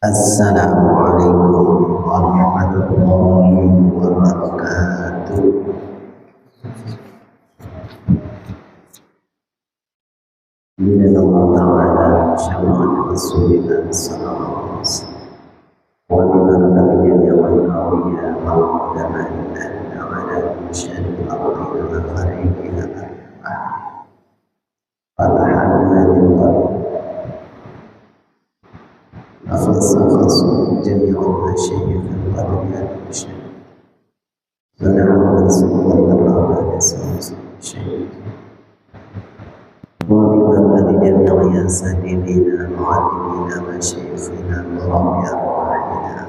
Assalamualaikum warahmatullahi wabarakatuh. Bismillahirrahmanirrahim. Ta'ala syara'an Rasulillah sallallahu alaihi wasallam. Wa bibarakatihi ya wa ta'ala wa qadamaina ta'ala syara'an Rasulillah fariqiha. Alhamdulillah. أخص جميع المشايخ القادرين المشايخ ونعم صلى الله عليه وسلم الشيخ وبمن جميع أساتذتنا معلمينا مشايخنا وربي أرواحنا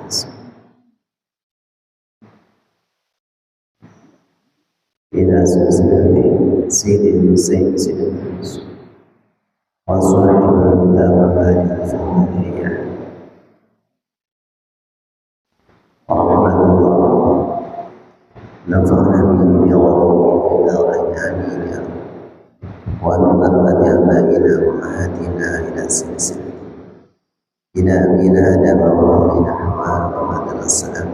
إلى سيد الحسين سيد المنصور وصاحب الدعوات الفقهية رحمة الله نفعنا به وعلومه في الدارين آمين يا رب وببركة آبائنا وأمهاتنا إلى سلسلة إلى أبينا آدم وأمنا حواء وبعد السلام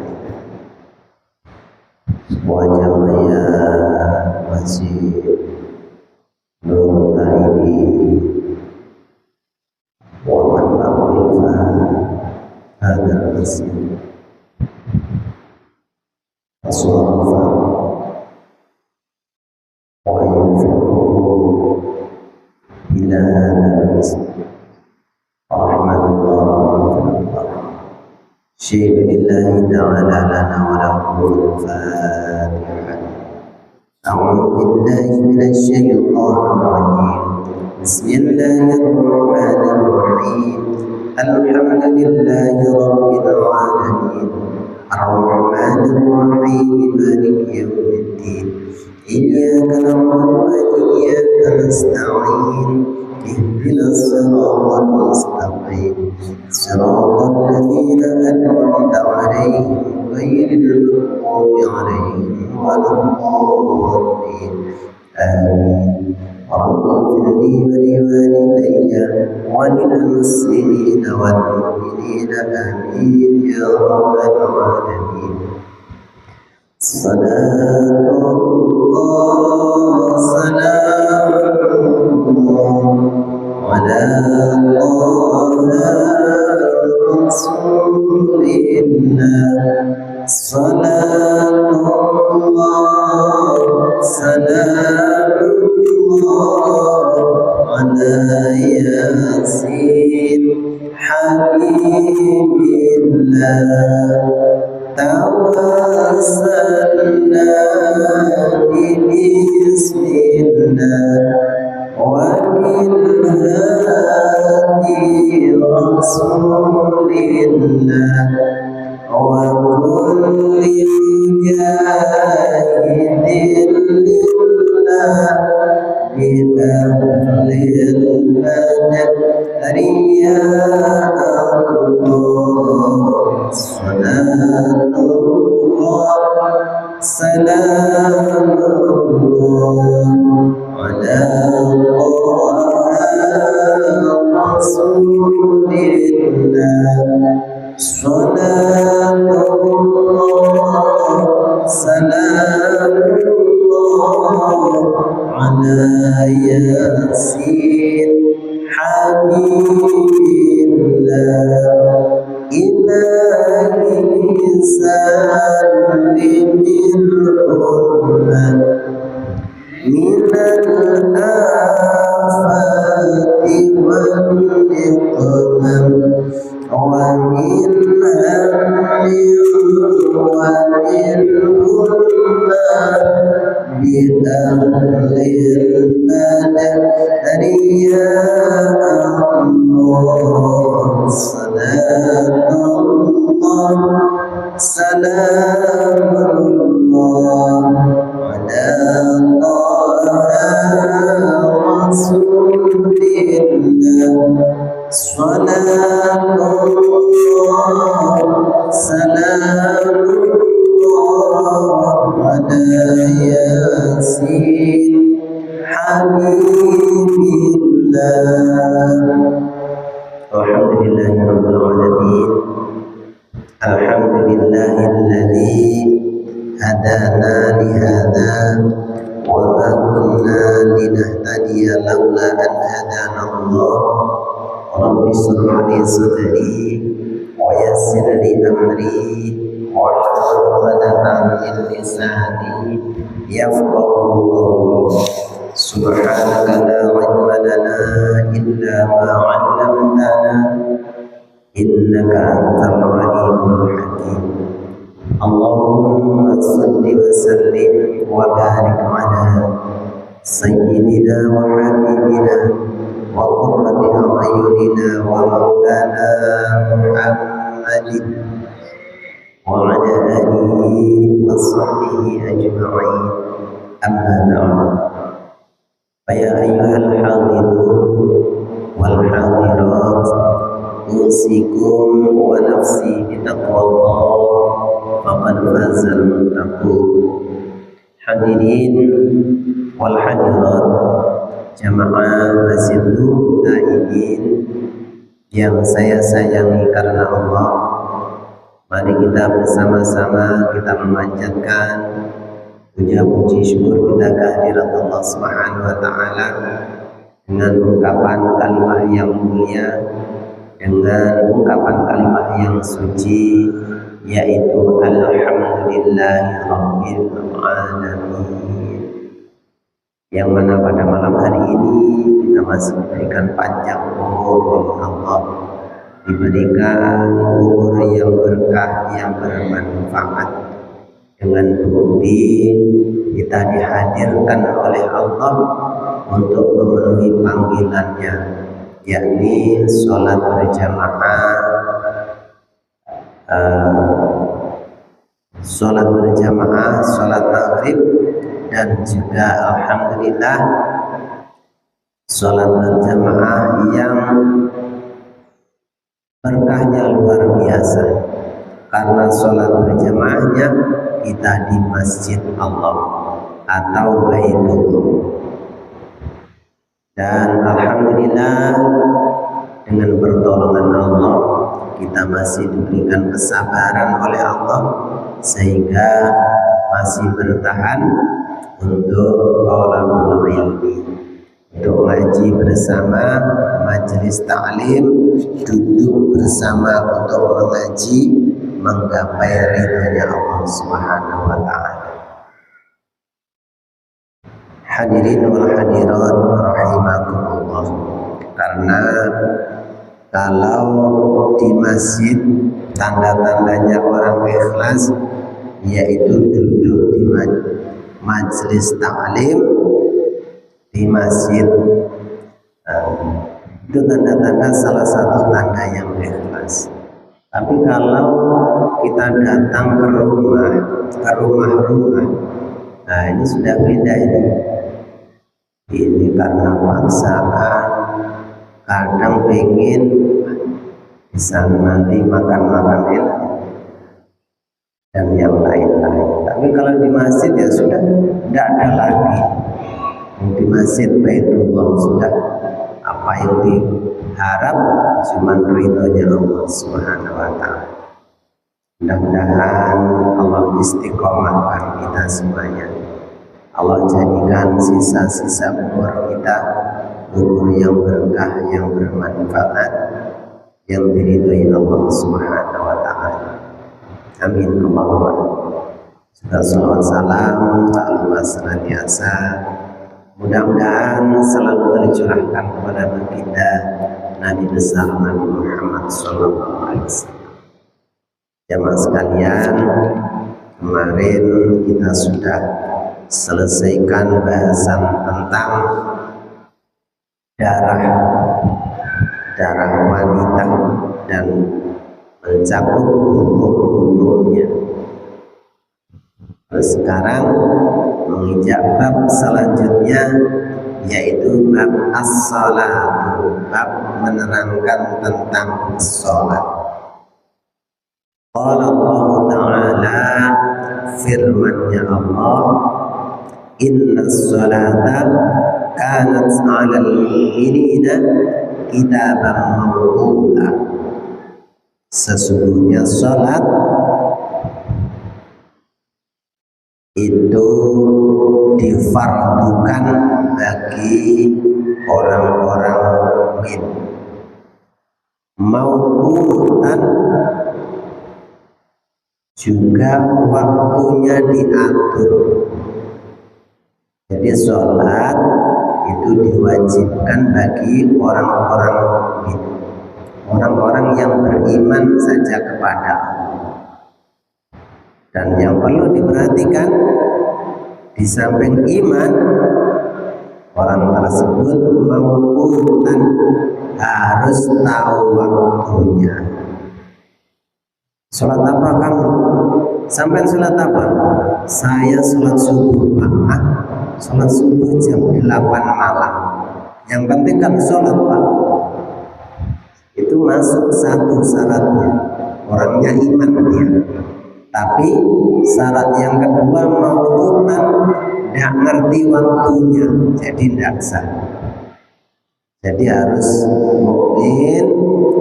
وجميع مسيح نور تائبي ومن أضيف هذا المسجد وصرف وينفقه إلى هذا المسجد رحمة الله وبركاته شيء لله تعالى لنا وله الفاتحة. أعوذ بالله من الشيطان الرجيم بسم الله الرحمن الرحيم الحمد لله رب العالمين الرحمن الرحيم مالك يوم الدين إياك نعبد وإياك نستعين اهدنا الصراط المستقيم صراط الذين أنعمت عليهم غير المغضوب عليهم ولا الضالين آمين. رب اغفر لي ولوالدي وللمسلمين والمؤمنين آمين يا رب العالمين. صلاة الله سلام الله على رسول الله صلاة الله سلام الله على ياسين حبيب الله توسلنا بسم الله وبالهادي رسول الله وكل جاهد لله بأهل البدر يا الله صلاة الله سلام الله على رسول الله صلاة الله سلام الله على ياسين حبيب الله إلهي سلم الأمة من الآفات والنقم ومن هم ومن غمة بأهل البدر يا الله صلاة الله سلام الله على رسول الله صلاة الله سلام الله على ياسين حبيب الله. Alhamdulillahi rabbil alamin. هدانا لهذا وما كنا لنهتدي لولا أن هدانا الله رب اشرح لي صدري ويسر لي أمري واحلل عقدة من لساني يفقهوا قولي سبحانك لا علم لنا إلا ما علمتنا إنك أنت العليم الحكيم اللهم صل وسلم وبارك على سيدنا وحبيبنا وقرة أعيننا ومولانا محمد وعلى آله وصحبه أجمعين أما بعد فيا أيها الحاضرون والحاضرات أوصيكم ونفسي بتقوى الله فقد فاز المتقون. Hadirin wal hadirat jamaah Masjid Nur Taibin yang saya sayangi karena Allah, mari kita bersama-sama kita memanjatkan puja puji syukur kita kehadirat Allah Subhanahu wa taala dengan ungkapan kalimat yang mulia, dengan ungkapan kalimat yang suci, yaitu alhamdulillahi rabbil alamin, yang mana pada malam hari ini kita masih diberikan panjang umur oleh Allah, diberikan umur yang berkah, yang bermanfaat, dengan bukti kita dihadirkan oleh Allah untuk memenuhi panggilannya, yakni sholat berjamaah, sholat maghrib, dan juga alhamdulillah sholat berjamaah yang berkahnya luar biasa, karena sholat berjamaahnya kita di masjid Allah atau Baitullah. Dan alhamdulillah dengan pertolongan Allah kita masih diberikan kesabaran oleh Allah sehingga masih bertahan untuk thalabul ilmi, untuk ngaji bersama, majelis ta'lim, duduk bersama untuk mengaji, menggapai ridhonya Allah Subhanahu wa taala. Hadirin wal hadirat rahimakumullah, karena kalau di masjid tanda-tandanya orang ikhlas yaitu duduk di majelis ta'lim di masjid, itu tanda-tanda salah satu tanda yang ikhlas. Tapi kalau kita datang ke rumah-rumah, nah ini sudah beda ini karena paksaan, kadang pengen bisa nanti makan-makan enak dan yang lain-lain. Tapi kalau di masjid ya sudah tidak ada lagi. Di masjid Baitullah sudah apa yang diharap cuma ridhonya Allah Subhanahu wa taala. Mudah-mudahan Allah istiqomahkan kita semuanya. Allah jadikan sisa-sisa umur kita umur yang berkah, yang bermanfaat, yang diridhoi Allah Subhanahu wa taala. Amin Allahumma. Juga salawat salam Allah senantiasa mudah-mudahan selalu tercurahkan kepada baginda Nabi besar Nabi Muhammad sallallahu alaihi wasallam. Jamaah sekalian, kemarin kita sudah selesaikan bahasan tentang darah wanita dan mencakup hukum-hukumnya. Sekarang menginjak bab selanjutnya, yaitu bab as-salat, bab menerangkan tentang sholat. Qala Allah Ta'ala, firman-Nya Allah, inna sholata kanat 'alal mu'minina kitaban mawquta. Sesungguhnya sholat itu difardukan bagi orang-orang mukmin. Mauqutan juga waktunya diatur. Jadi sholat itu diwajibkan bagi orang-orang mukmin, orang-orang yang beriman saja kepada Allah. Dan yang perlu diperhatikan, di samping iman, orang tersebut mauqutan harus tahu waktunya. Sholat apa kamu? Sampai sholat apa? Saya sholat subuh, Pak. Sholat subuh jam 8 malam. Yang penting kan sholat, Pak. Itu masuk satu syaratnya. Orangnya iman dia. Tapi syarat yang kedua mauqutan, tidak ngerti waktunya, jadi tidak sah. Jadi harus mukmin,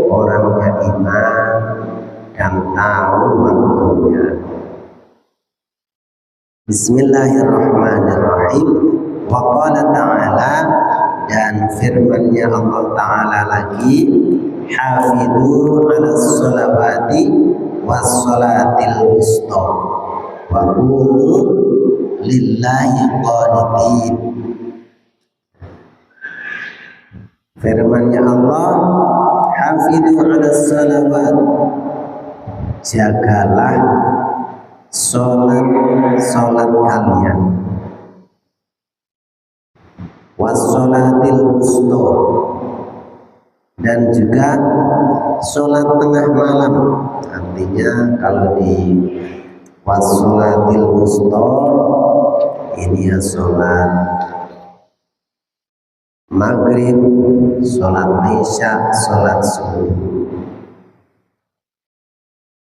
orangnya iman dan tahu waktunya. Bismillahirrahmanirrahim. Wa qala ta'ala, dan firman-Nya Allah Ta'ala lagi, hafidhu 'alas sholawati was sholatil wusta wa qumu lillahi qanitin. Firman-Nya Allah, hafidhu 'alas sholawat, jagalah sholat kalian, wassolatil wusta, dan juga sholat tengah malam. Artinya kalau di wassolatil wusta ini ya sholat maghrib, sholat isya, sholat subuh.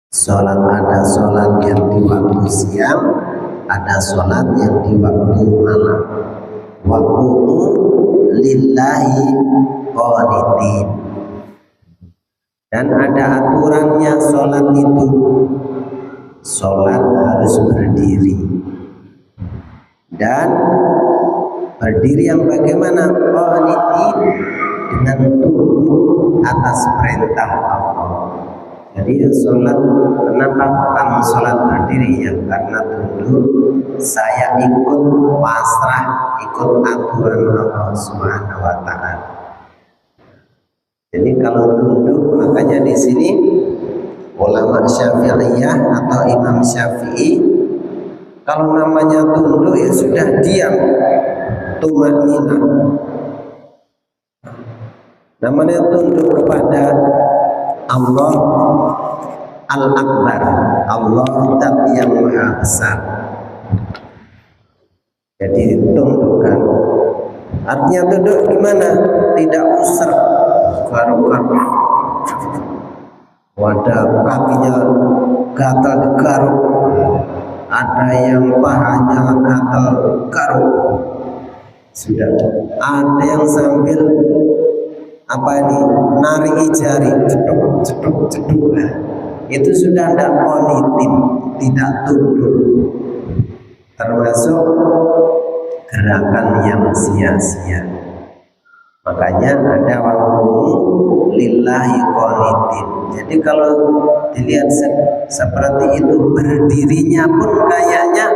Sholat, ada sholat yang di waktu siang, ada sholat yang di waktu malam. Wa qumu lillahi qanitin. Dan ada aturannya sholat itu. Sholat harus berdiri. Dan berdiri yang bagaimana? Qanitin, dengan tunduk atas perintah Allah. Jadi sholat, kenapa kamu sholat berdiri? Ya karena tunduk, saya ikut pasrah, ikut aturan Allah Subhanahu wa Ta'ala. Jadi kalau tunduk, makanya di sini ulama Syafi'iyah atau Imam Syafi'i, kalau namanya tunduk ya sudah diam, tumanninah. Namanya tunduk kepada Allah Al-Akbar, Allah Zat yang Maha Besar. Jadi tundukkan. Artinya tunduk gimana? Tidak usir, garuk-garuk. Wadah kakinya gatal garuk. Ada yang pahanya gatal garuk. Sudah. Ada yang sambil apa ini, narik jari, ceduk, ceduk, ceduk. Itu sudah tidak qanitin, tidak tunduk, termasuk gerakan yang sia-sia. Makanya ada waktu lillahi qanitin. Jadi kalau dilihat seperti itu, berdirinya pun kayaknya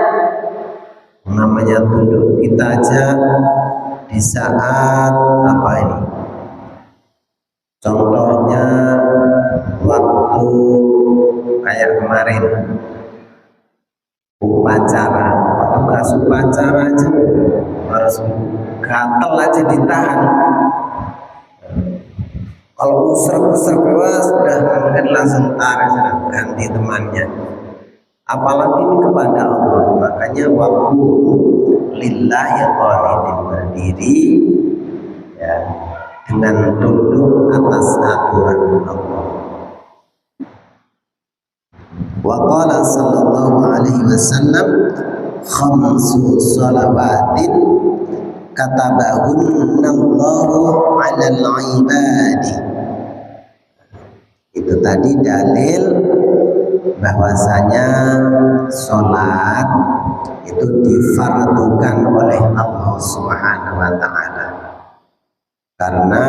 namanya tunduk. Kita aja di saat apa ini, contohnya waktu kayak kemarin upacara, petugas upacara aja harus gatel aja ditahan. Kalau usir-usir sudah mungkin langsung tarik, ganti temannya. Apalagi ini kepada Allah. Makanya waktu lillahi qanitin, berdiri ya dengan tunduk atas aturan Allah. Wa qala sallallahu alaihi wasallam, khamsu salawatin katabahunna Allahu 'alal 'ibadi. Itu tadi dalil bahwasanya sholat itu difardukan oleh Allah Subhanahu wa Ta'ala, karena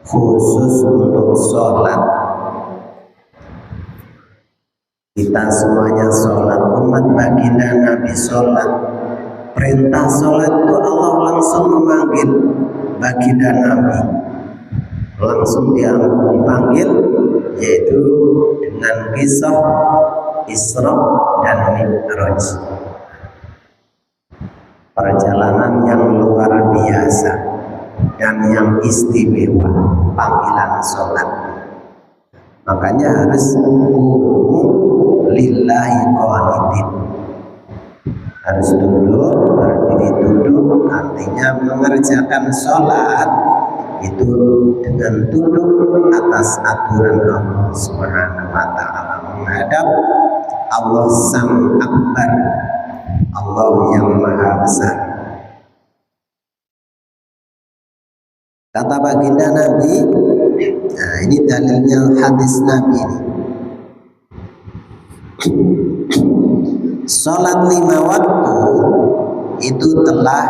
khusus untuk sholat kita semuanya sholat, umat baginda Nabi sholat. Perintah sholat itu Allah langsung memanggil baginda Nabi, langsung dia dipanggil, yaitu dengan kisah Isra dan Mi'raj, perjalanan yang luar biasa dan yang istimewa, panggilan sholat. Makanya harus lillahi qanitin, harus duduk, berdiri duduk, artinya mengerjakan sholat itu dengan duduk atas aturan Allah Subhanahu wa Ta'ala, menghadap Allah Sang Akbar, Allah yang Maha Besar. Kata baginda Nabi, nah ini dalilnya hadis Nabi ini. Sholat 5 waktu itu telah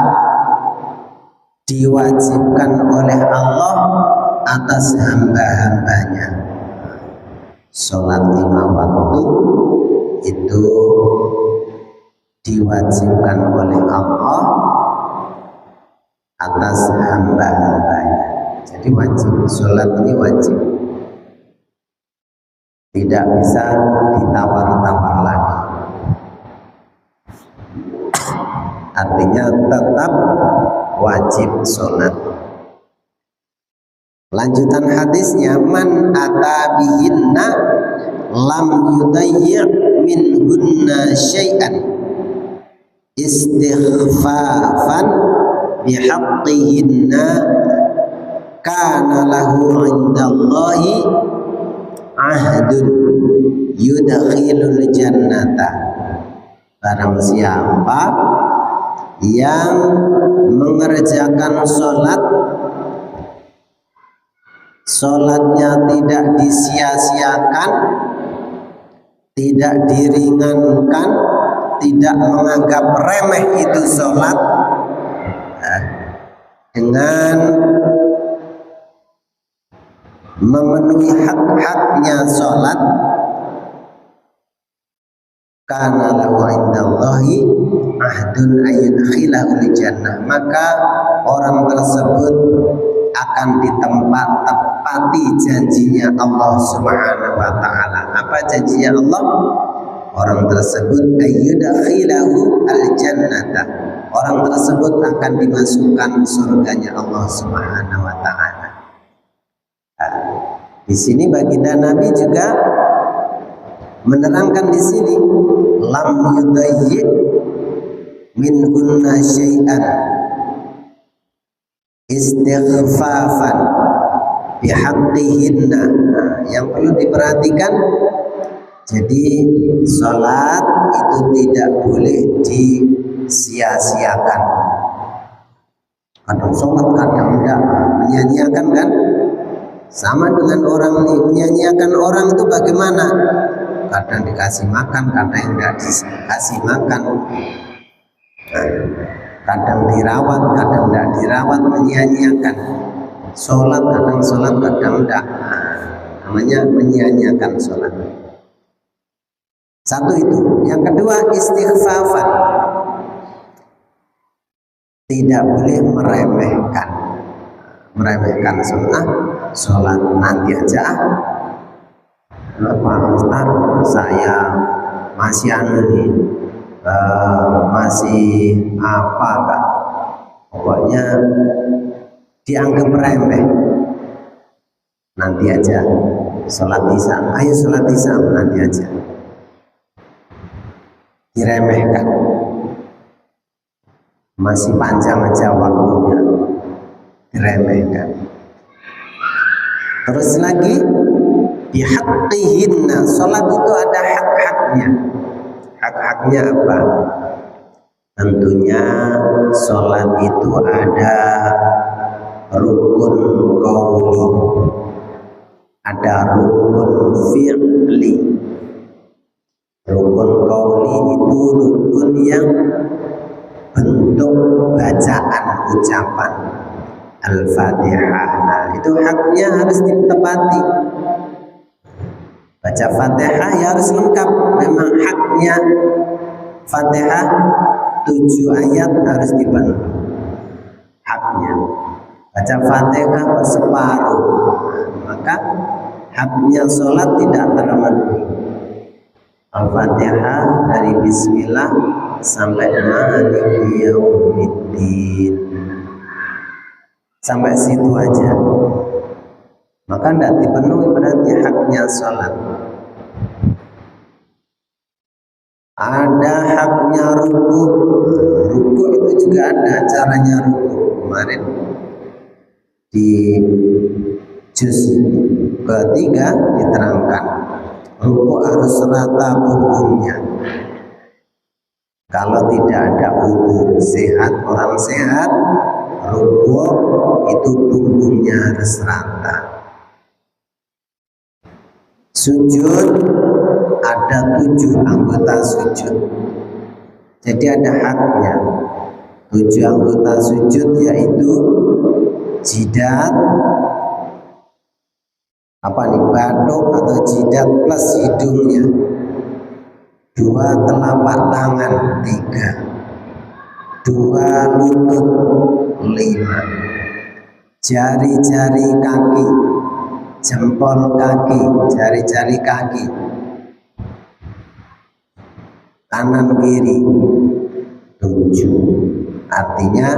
diwajibkan oleh Allah atas hamba-hambanya. Sholat 5 waktu itu diwajibkan oleh Allah atas hamba-hambanya. Jadi wajib, sholat ini wajib, tidak bisa ditawar-tawar lagi. Artinya tetap wajib sholat. Lanjutan hadisnya, man ata bihinna lam yudayyi' minhunna syai'an istighfafan bihaqqihinna kana lahu 'indallahi ahdun yudkhilul jannata. Barang siapa yang mengerjakan sholat, sholatnya tidak disia-siakan, tidak diringankan, tidak menganggap remeh itu sholat, dengan memenuhi hak-haknya sholat, kana lahu indallahi ahdun ayyudkhilahul jannah, maka orang tersebut akan ditepati janjinya Allah Subhanahu wa Ta'ala. Apa janjinya Allah? Orang tersebut ayyudkhilahu al-jannata, orang tersebut akan dimasukkan surganya Allah Subhanahu wa Ta'ala. Di sini baginda Nabi juga menerangkan di sini, lam yudayyi' minhunna syai'an istighfafan bihaqqihinna. Yang perlu diperhatikan, jadi sholat itu tidak boleh disia-siakan. Kadang sholat, kadang tidak, menyanyiakan kan? Sama dengan orang ini, menyanyiakan orang itu bagaimana? Kadang dikasih makan, kadang tidak dikasih makan, kadang dirawat, kadang tidak dirawat, menyanyiakan. Sholat kadang sholat, kadang tidak, namanya menyanyiakan sholat. Satu itu. Yang kedua, istighfafan, tidak boleh meremehkan sholat nanti aja. Pak Ustaz, saya masih masih apa Kak? Pokoknya dianggap remeh. Nanti aja sholat isya, ayo sholat isya nanti aja. Diremehkan. Masih panjang aja waktunya, diremehkan. Terus lagi, bihaqqihinna, sholat itu ada hak-haknya. Hak-haknya apa? Tentunya sholat itu ada rukun qauli, ada rukun fi'li. Rukun rukun yang bentuk bacaan ucapan Al-Fatihah. Nah, itu haknya harus ditepati. Baca Fatihah ya harus lengkap. Memang haknya Fatihah 7 ayat harus dipenuhi. Haknya. Baca Fatihah separuh, maka haknya sholat tidak terpenuhi. Al-Fatihah dari Bismillah sampai Maliki Yaumiddin, sampai situ aja, maka tidak dipenuhi berarti haknya sholat. Ada haknya ruku. Ruku itu juga ada caranya ruku. Kemarin di juz ketiga diterangkan ruku harus rata punggungnya. Kalau tidak ada udhu sehat, orang sehat, ruku itu punggungnya harus rata. Sujud ada 7 anggota sujud, jadi ada haknya 7 anggota sujud, yaitu jidat, batuk atau jidat plus hidungnya, 2 telapak tangan, 3, 2 lutut, 5, jari-jari kaki, jempol kaki, jari-jari kaki, kanan kiri 7. Artinya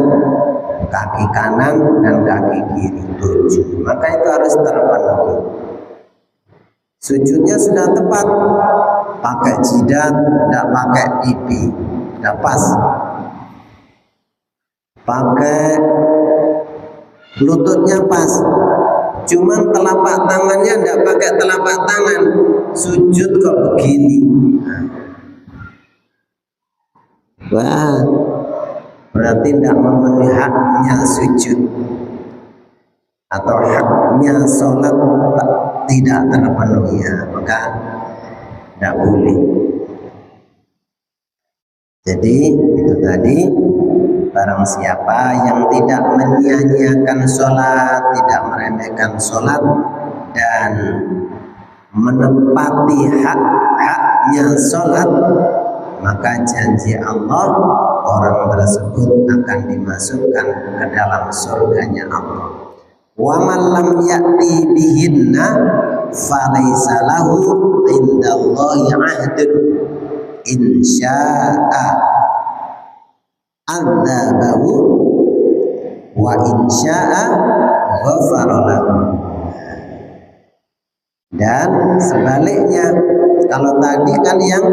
kaki kanan dan kaki kiri 7. Maka itu harus terpenuhi. Sujudnya sudah tepat, pakai jidat, tidak pakai pipi, tidak pas. Pakai lututnya pas, cuman telapak tangannya tidak pakai telapak tangan. Sujud kok begini. Wah, berarti tidak memenuhi haknya sujud atau haknya sholat tidak terpenuhi, ya, maka tidak boleh. Jadi itu tadi, barang siapa yang tidak menyia-nyiakan sholat, tidak meremehkan sholat, dan menepati hak-haknya sholat, maka janji Allah orang tersebut akan dimasukkan ke dalam surganya Allah. Wa man lam ya'ti bihinna falaysa lahu indallahi 'ahdun in syaa'a 'adzabahu wa in syaa'a ghafara lahu. Dan sebaliknya, kalau tadi kan yang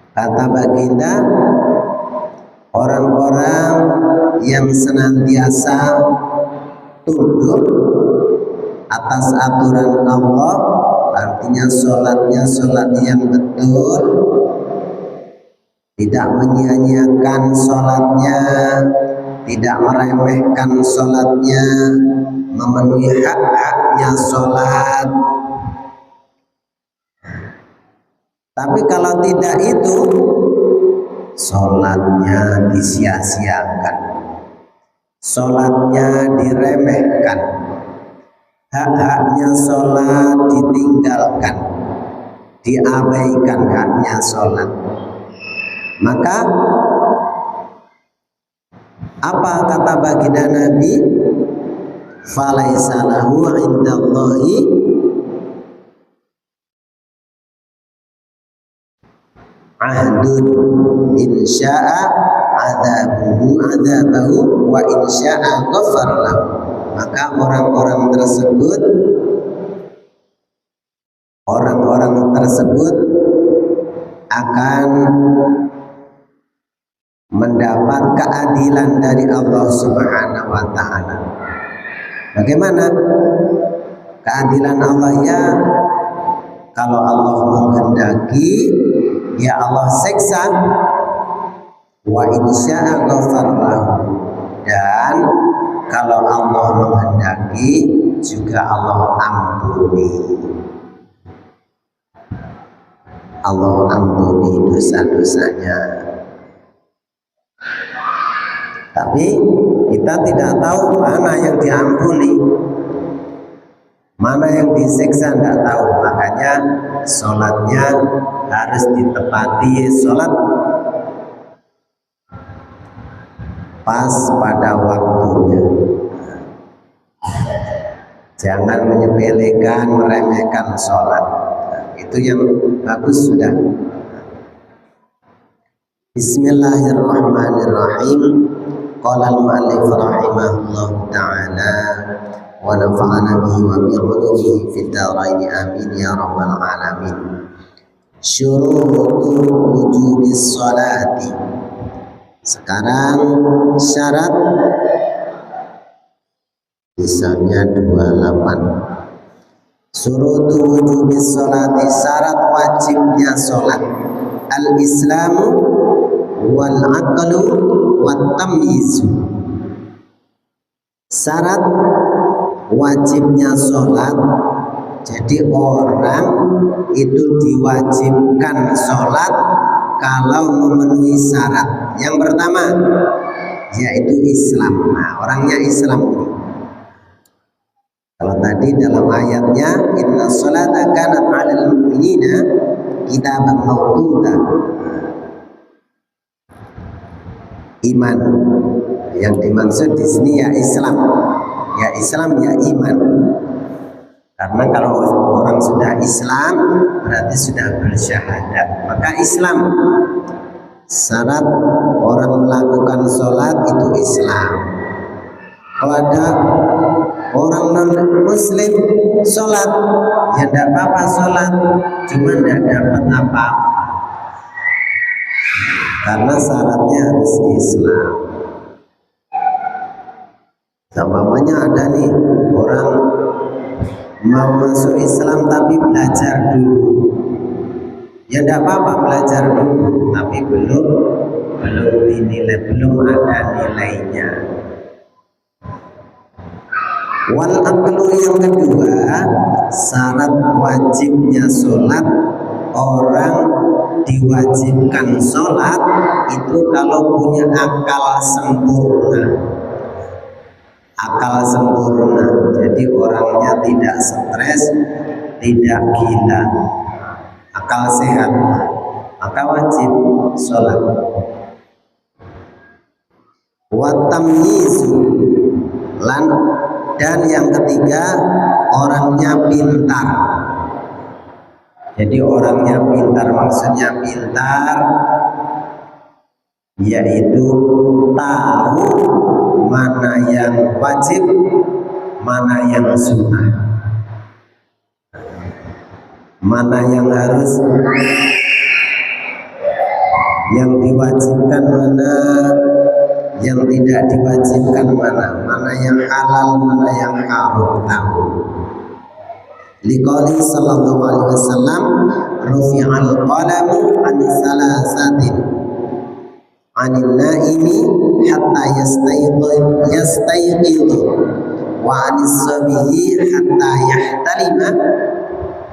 kata baginda, orang-orang yang senantiasa tunduk atas aturan Allah, artinya sholatnya sholat yang betul, tidak menyia-nyiakan sholatnya, tidak meremehkan sholatnya, memenuhi hak-haknya sholat. Tapi kalau tidak itu, sholatnya disia-siakan, sholatnya diremehkan, hak-haknya sholat ditinggalkan, diabaikan haknya sholat. Maka apa kata baginda Nabi? Falaisa lahu indallahi ahdun insya'a adzabahu wa insya'a ghafar lahu. Maka orang-orang tersebut akan mendapat keadilan dari Allah Subhanahu wa ta'ala. Bagaimana keadilan Allah? Ya, kalau Allah menghendaki, ya Allah seksa, wa insya'a ghafar lahu, dan kalau Allah menghendaki juga Allah ampuni. Allah ampuni dosa-dosanya. Tapi kita tidak tahu mana yang diampuni, mana yang disiksa, tidak tahu. Makanya sholatnya harus ditepati, sholat pas pada waktunya. Jangan menyepelekan, meremehkan sholat. Itu yang bagus sudah. Bismillahirrahmanirrahim. Qala al-mu'allif rahimahullah ta'ala wa nafa'ana bihi wa bi 'ulumihi fid dharain amin ya rabbal alamin. Syurutu wujubis sholati. Sekarang syarat, misalnya 28. Syurutu wujubis sholati, syarat wajibnya sholat. Al-islamu wal aqlu wat tamyiz. Syarat wajibnya sholat, jadi orang itu diwajibkan sholat kalau memenuhi syarat. Yang pertama yaitu Islam. Nah, orangnya Islam. Kalau tadi dalam ayatnya inna sholata kanat 'alal mu'minina kitaban mawquta. Iman yang dimaksud di sini ya Islam, ya Islam, ya iman. Karena kalau orang sudah Islam berarti sudah bersyahadat. Maka Islam, syarat orang melakukan sholat itu Islam. Kalau ada orang non Muslim sholat, ya tidak apa-apa sholat, cuma tidak dapat apa-apa. Karena syaratnya harus Islam. Umpamanya ada nih orang mau masuk Islam tapi belajar dulu. Ya tidak apa-apa belajar dulu, tapi belum dinilai, belum ada nilainya. Wal aqlu, yang kedua, syarat wajibnya sholat, orang diwajibkan sholat itu kalau punya akal sempurna. Akal sempurna, jadi orangnya tidak stres, tidak gila, akal sehat, maka wajib sholat. Wa tamyizu, dan yang ketiga orangnya pintar. Jadi orangnya pintar, maksudnya pintar yaitu tahu mana yang wajib, mana yang sunnah, mana yang harus, yang diwajibkan mana, yang tidak diwajibkan mana, mana yang halal, mana yang haram, tahu. Liqauli sallallahu alaihi wasallam, rufi'al qalamu an salasatin, 'anil naimi hatta yastayqidh, wa 'anis sabiyi hatta yahtalima,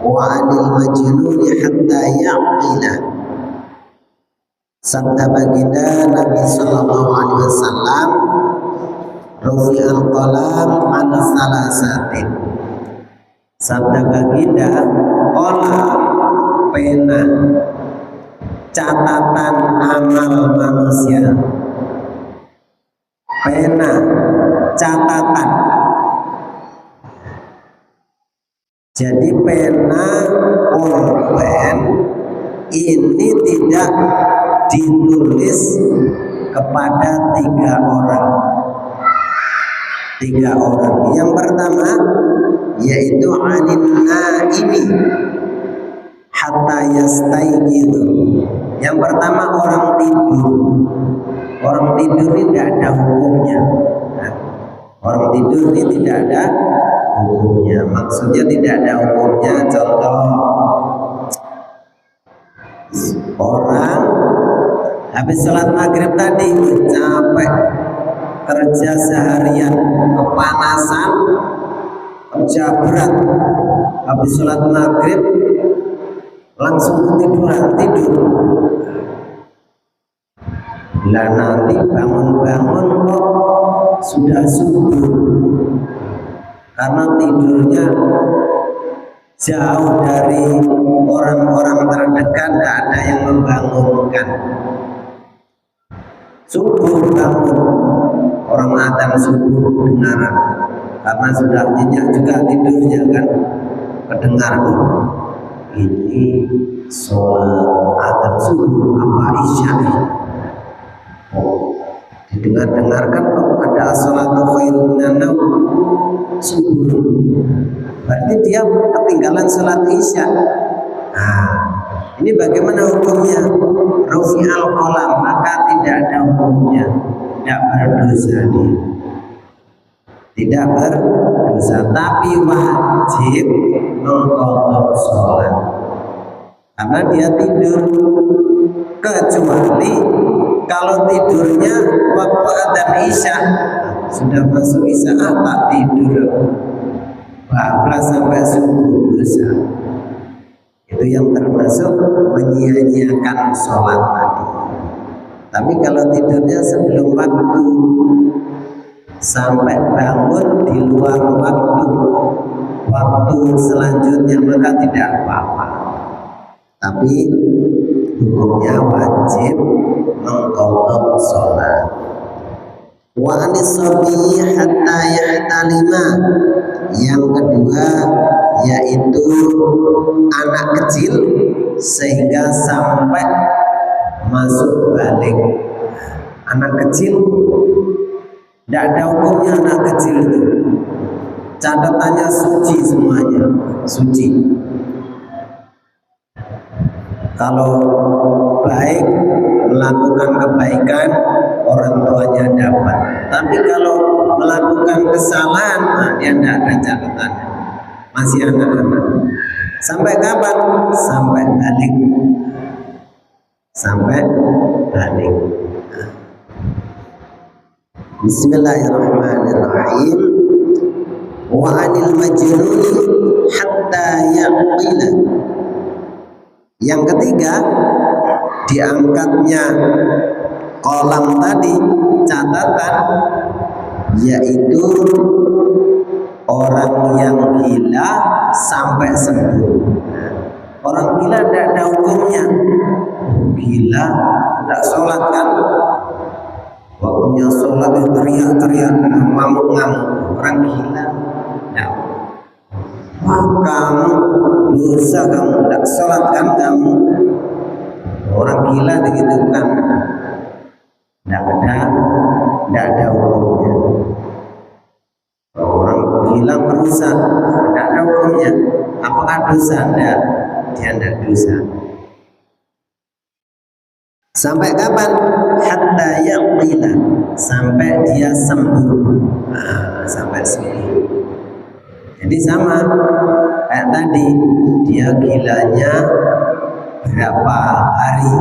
wa 'anil majnuni hatta yaqila. Sabda baginda Nabi sallallahu alaihi wasallam, rufi'al qalam an salasatin. Sabda baginda, qalam, pena, catatan amal manusia, pena, catatan. Jadi pena pulpen ini tidak ditulis kepada tiga orang. Yang pertama yaitu anin naimi hatta yastayqidh. Yang pertama orang tidur. Orang tidur ini tidak ada hukumnya. Orang tidur ini tidak ada hukumnya. Maksudnya tidak ada hukumnya. Contoh, orang habis sholat maghrib tadi capek, kerja seharian, kepanasan, kerja berat, habis sholat maghrib langsung ketiduran, tidur. Lah nanti bangun-bangun kok sudah subuh, karena tidurnya jauh dari orang-orang terdekat, tidak ada yang membangunkan. Subuh bangun, orang adzan subuh kedengaran, karena sudah nyenyak juga tidurnya kan, kedengar ini sholat adzan subuh apa isya. Didengar-dengarkan kok ada as-sholatu khairun minan naum subuh, berarti dia ketinggalan sholat isya. Nah, ini bagaimana hukumnya? Rufi'al qalam, maka tidak ada hukumnya, tidak berdosa dia, tidak berdosa, tapi wajib mengqadha sholat karena dia tidur, kecuali kalau tidurnya waktu adzan isya, sudah masuk isya tak tidur bablas sampai subuh dosa. Itu yang termasuk menyia-nyiakan sholat tadi. Tapi kalau tidurnya sebelum waktu sampai bangun di luar waktu selanjutnya, maka tidak apa-apa. Tapi hukumnya wajib mengqadha sholat. Wa anis-sabi hatta yahtalima, yang kedua yaitu anak kecil sehingga sampai masuk balik. Anak kecil tidak ada hukumnya, anak kecil itu catatannya suci semuanya, suci. Kalau baik melakukan kebaikan, orang tuanya dapat. Tapi kalau melakukan kesalahan, dia tidak ada catatan. Masih anak-anak. Sampai kapan? Sampai balik. Sampai balik. Bismillahirrahmanirrahim. Wa anil majnuni hatta yaqila. Yang ketiga, diangkatnya kolam tadi, catatan, yaitu orang yang gila sampai sembuh. Orang gila tidak ada hukumnya. Gila tidak sholat kan, waktunya sholat teriak-teriak, ngamuk-ngamuk. Orang gila tidak. Wah, kamu dosa, kamu tidak sholat kan kamu. Orang gila begitu kan, tidak ada hukumnya. Orang gila merusak, tidak ada hukumnya. Apakah dosa? Tidak, dia tidak dosa. Sampai kapan? Hatta yaqila, sampai dia sembuh. Sampai sembuh. Jadi sama kayak tadi, dia gilanya berapa hari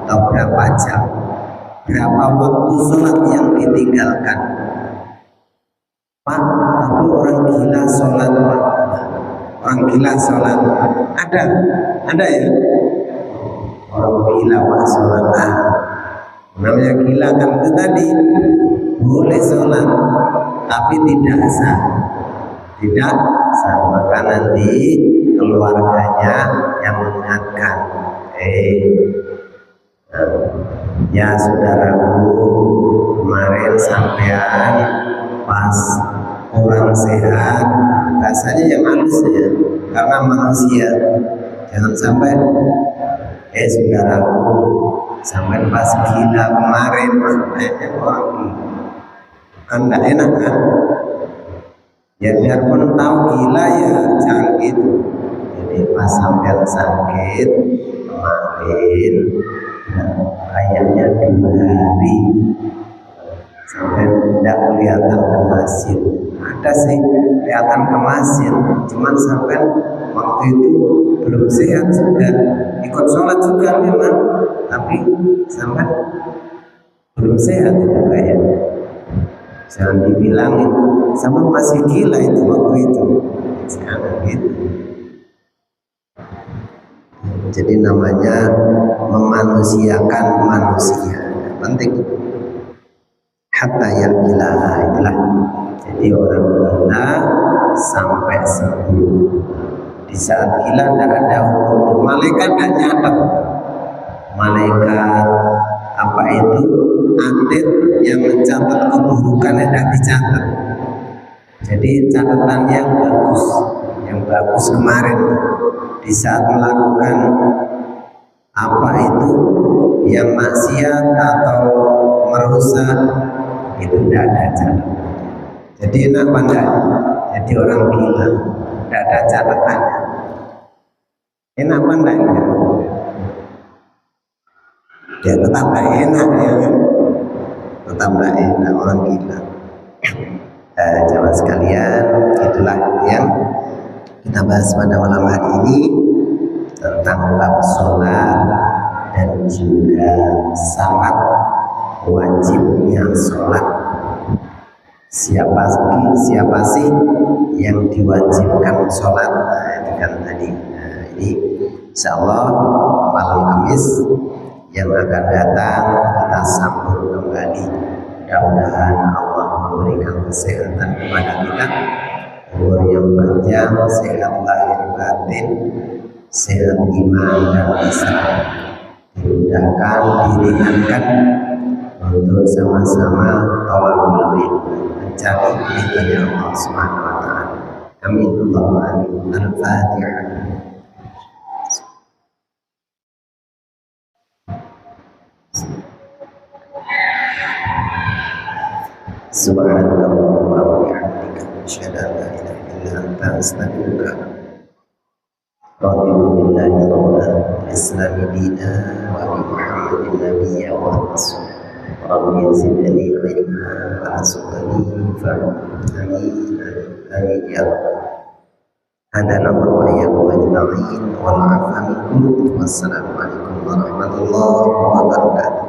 atau berapa jam, berapa waktu sholat yang ditinggalkan. Pak, tapi orang gila sholat, Pak. Orang gila sholat ada ya? Orang gila Pak sholat. Namanya gila kan itu tadi, boleh sholat tapi tidak sah. Tidak sah, maka nanti keluarganya yang mengingatkan, ya saudaraku, kemarin sampean pas kurang sehat, rasanya yang halus ya, karena manusia. Jangan sampai saudaraku sampai pas gila kemarin, orang kan nggak enak kan. Ya biarpun tahu gila ya jangan gitu. Jadi pas sampai sakit kemarin, kayaknya 2 hari sampai tidak kelihatan kemasin. Ada sih kelihatan kemasin, cuman sampai waktu itu belum sehat juga, ikut sholat juga memang, tapi sampai belum sehat itu kayaknya. Jangan dibilangin sama masih gila itu waktu itu. Sekarang gitu. Jadi namanya memanusiakan manusia, penting. Hatta yang gila itulah. Jadi orang gila sampai sembuh. Di saat gila tidak ada hukum. Malaikat tidak nyatet. Malaikat apa itu atlet yang mencatat keburukannya tidak dicatat. Jadi catatan yang bagus kemarin di saat melakukan apa itu yang maksiat atau merusak itu tidak ada catatan. Jadi enak pandai. Jadi orang gila tidak ada catatannya. Enak pandai ya. Dia tetap tidak enak ya kan? Tetap tidak enak orang gila. Jamaah sekalian, itulah yang kita bahas pada malam hari ini tentang bab sholat dan juga syarat wajibnya sholat. Siapa sih yang diwajibkan sholat? Nah, itu kan tadi. Nah, ini insya Allah malam Kamis yang akan datang kita sambung kembali. Mudah-mudahan Allah memberikan kesehatan kepada kita, umur yang panjang, sehat lahir batin, sehat iman dan Islam, dimudahkan, diringankan untuk sama-sama tolakul ilmu, mencari ridhonya Allah Subhanahu wa taala. Amin Allahumma amin. Al-Fatihah. Subhanallahumma wa bihamdika asyhadu an la ilaha illa anta astaghfiruka raditu billahi rabbil islami dina wa bi muhammadin nabiyya wa rasul rabbi zidni ilma wa razaqni fahma amin amin ya rabbal hadana wa iyyakum ajma'in wa la'afa minkum wassalamu alaikum warahmatullahi wabarakatuh.